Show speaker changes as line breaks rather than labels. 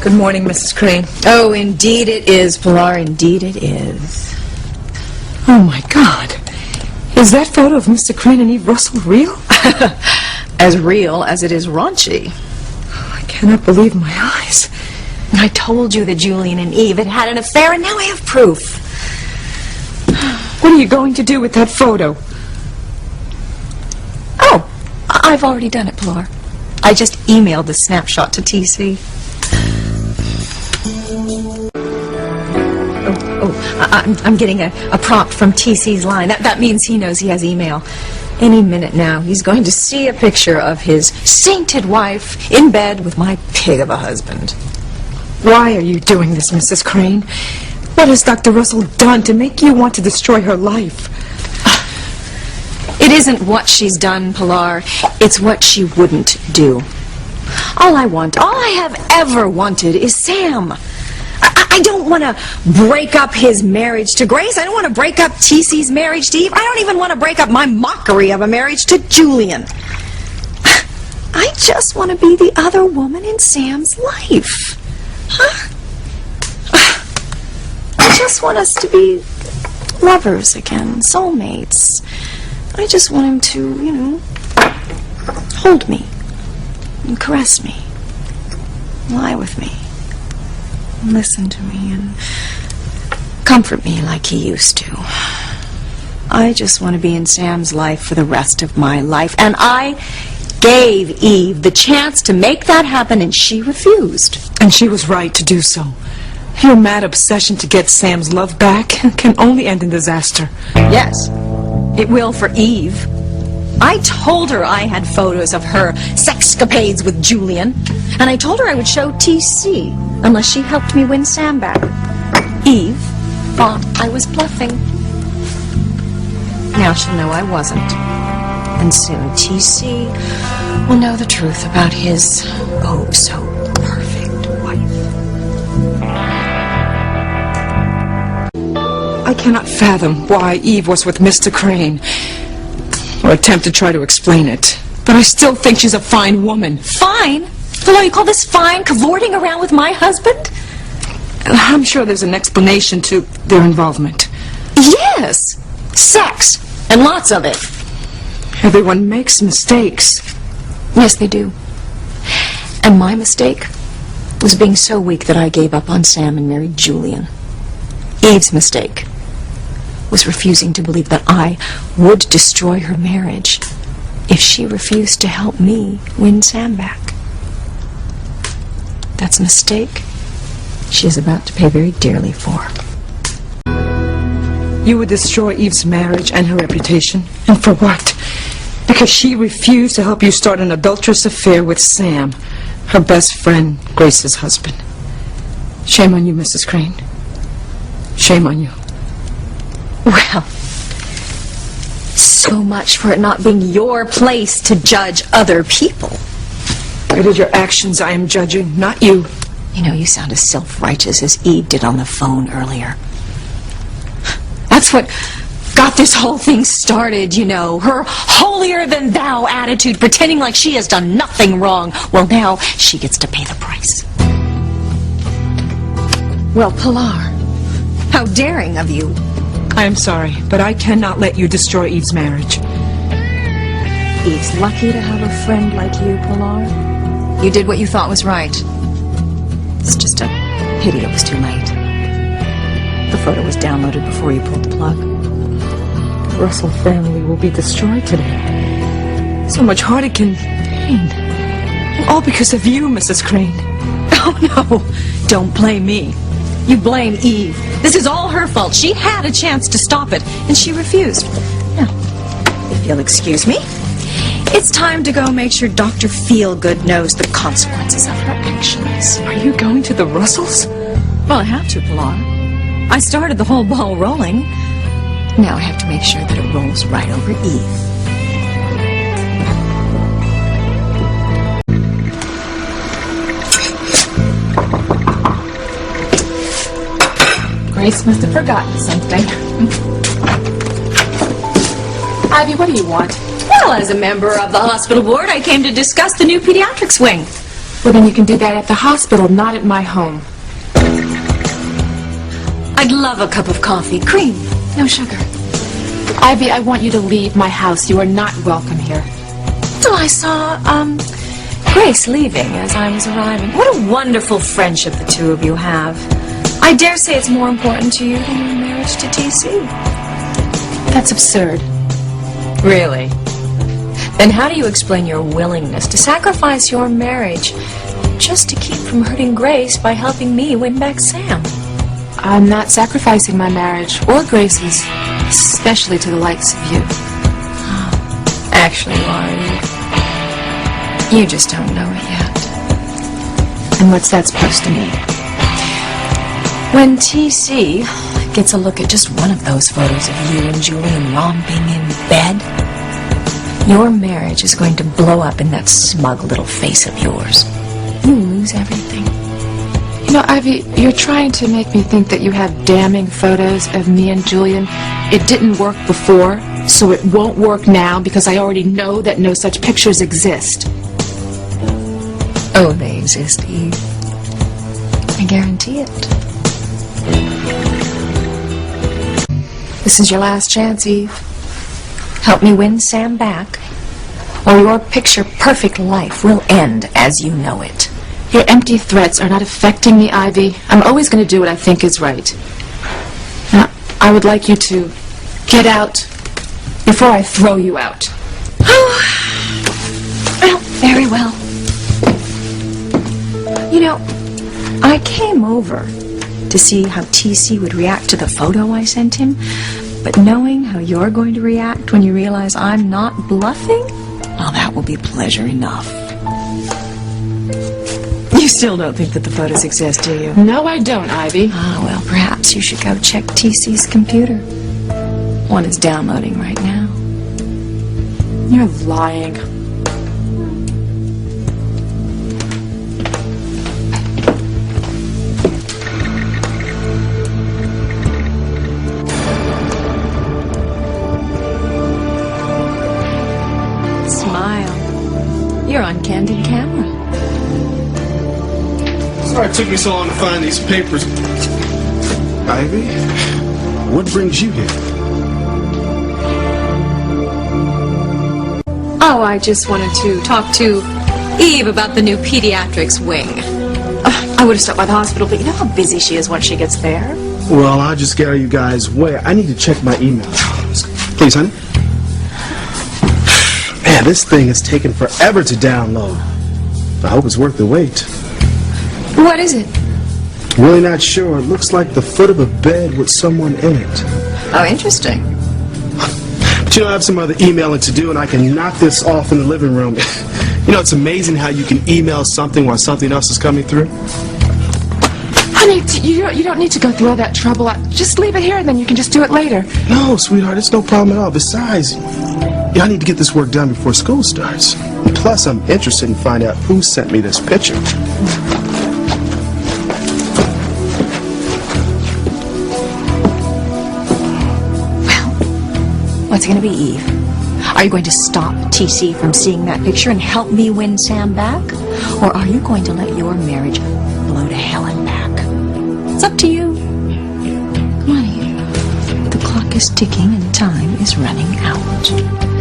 Good morning, Mrs. Crane.
Oh, indeed it is, Pilar. Indeed it is.
Oh, my God. Is that photo of Mr. Crane and Eve Russell real?
As real as it is raunchy.
I cannot believe my eyes.
I told you that Julian and Eve had an affair, and now I have proof.
What are you going to do with that photo?
Oh, I've already done it, Pilar. I just emailed the snapshot to TC. I'm getting a prompt from TC's line. That means he knows he has email. Any minute now, he's going to see a picture of his sainted wife in bed with my pig of a husband.
Why are you doing this, Mrs. Crane? What has Dr. Russell done to make you want to destroy her life?
It isn't what she's done, Pilar. It's what she wouldn't do. All I have ever wanted is Sam. I don't want to break up his marriage to Grace. I don't want to break up TC's marriage to Eve. I don't even want to break up my mockery of a marriage to Julian. I just want to be the other woman in Sam's life. Huh? I just want us to be lovers again, soulmates. I just want him to, hold me and caress me, lie with me, and listen to me, and comfort me like he used to. I just want to be in Sam's life for the rest of my life, and I gave Eve the chance to make that happen, and she refused.
And she was right to do so. Your mad obsession to get Sam's love back can only end in disaster.
Yes, it will for Eve. I told her I had photos of her sexcapades with Julian, and I told her I would show TC unless she helped me win Sam back. Eve thought I was bluffing. Now she'll know I wasn't. And soon TC will know the truth about his oh so perfect wife.
I cannot fathom why Eve was with Mr. Crane, or attempt to try to explain it. But I still think she's a fine woman.
Fine? Hello, you call this fine, cavorting around with my husband?
I'm sure there's an explanation to their involvement.
Yes, sex, and lots of it.
Everyone makes mistakes.
Yes, they do. And my mistake was being so weak that I gave up on Sam and married Julian. Eve's mistake was refusing to believe that I would destroy her marriage if she refused to help me win Sam back. That's a mistake she is about to pay very dearly for.
You would destroy Eve's marriage and her reputation? And for what? Because she refused to help you start an adulterous affair with Sam, her best friend, Grace's husband. Shame on you, Mrs. Crane. Shame on you.
Well, so much for it not being your place to judge other people.
It is your actions I am judging, not you.
You know, you sound as self-righteous as Eve did on the phone earlier. That's what got this whole thing started, her holier-than-thou attitude, pretending like she has done nothing wrong. Well, now she gets to pay the price. Well, Pilar, how daring of you.
I am sorry, but I cannot let you destroy Eve's marriage.
Eve's lucky to have a friend like you, Pilar. You did what you thought was right. It's just a pity it was too late. The photo was downloaded before you pulled the plug.
The Russell family will be destroyed today. So much heartache and pain. And all because of you, Mrs. Crane.
Oh, no. Don't blame me. You blame Eve. This is all her fault. She had a chance to stop it, and she refused. Now, if you'll excuse me, it's time to go make sure Dr. Feelgood knows the consequences of her actions.
Are you going to the Russells?
Well, I have to, Pilar. I started the whole ball rolling. Now I have to make sure that it rolls right over Eve.
Grace must have forgotten something. Ivy, what do you want?
Well, as a member of the hospital board, I came to discuss the new pediatrics wing.
Well, then you can do that at the hospital, not at my home.
I'd love a cup of coffee. Cream, no sugar.
Ivy, I want you to leave my house. You are not welcome here.
Well, I saw, Grace leaving as I was arriving. What a wonderful friendship the two of you have. I dare say it's more important to you than your marriage to T.C.
That's absurd.
Really? Then how do you explain your willingness to sacrifice your marriage just to keep from hurting Grace by helping me win back Sam?
I'm not sacrificing my marriage or Grace's, especially to the likes of you.
Actually, Laurie, you just don't know it yet.
And what's that supposed to mean?
When T.C. gets a look at just one of those photos of you and Julian romping in bed, your marriage is going to blow up in that smug little face of yours. You lose everything.
You know, Ivy, you're trying to make me think that you have damning photos of me and Julian. It didn't work before, so it won't work now because I already know that no such pictures exist.
Oh, they exist, Eve. I guarantee it. This is your last chance, Eve. Help me win Sam back, or your picture-perfect life will end as you know it.
Your empty threats are not affecting me, Ivy. I'm always going to do what I think is right. Now, I would like you to get out before I throw you out.
Oh, well, very well. You know, I came over to see how T.C. would react to the photo I sent him, but knowing how you're going to react when you realize I'm not bluffing, well, that will be pleasure enough. You still don't think that the photos exist, do you?
No, I don't, Ivy.
Ah, well, perhaps you should go check T.C.'s computer. One is downloading right now.
You're lying.
Smile. You're on candid camera.
Sorry it took me so long to find these papers. Ivy, what brings you here?
Oh, I just wanted to talk to Eve about the new pediatrics wing. I would have stopped by the hospital, but you know how busy she is once she gets there.
Well, I'll just get out of you guys' way. I need to check my email. Please, honey. Man, this thing is taking forever to download. I hope it's worth the wait.
What is it?
Really not sure. It looks like the foot of a bed with someone in it.
Oh, interesting.
But you know, I have some other emailing to do, and I can knock this off in the living room. You know, it's amazing how you can email something while something else is coming through.
Honey, you don't need to go through all that trouble. Just leave it here and then you can just do it later.
No, sweetheart, it's no problem at all. Besides, I need to get this work done before school starts. And plus, I'm interested in finding out who sent me this picture.
What's it going to be, Eve? Are you going to stop T.C. from seeing that picture and help me win Sam back? Or are you going to let your marriage blow to hell and back? It's up to you. Come on, Eve. The clock is ticking and time is running out.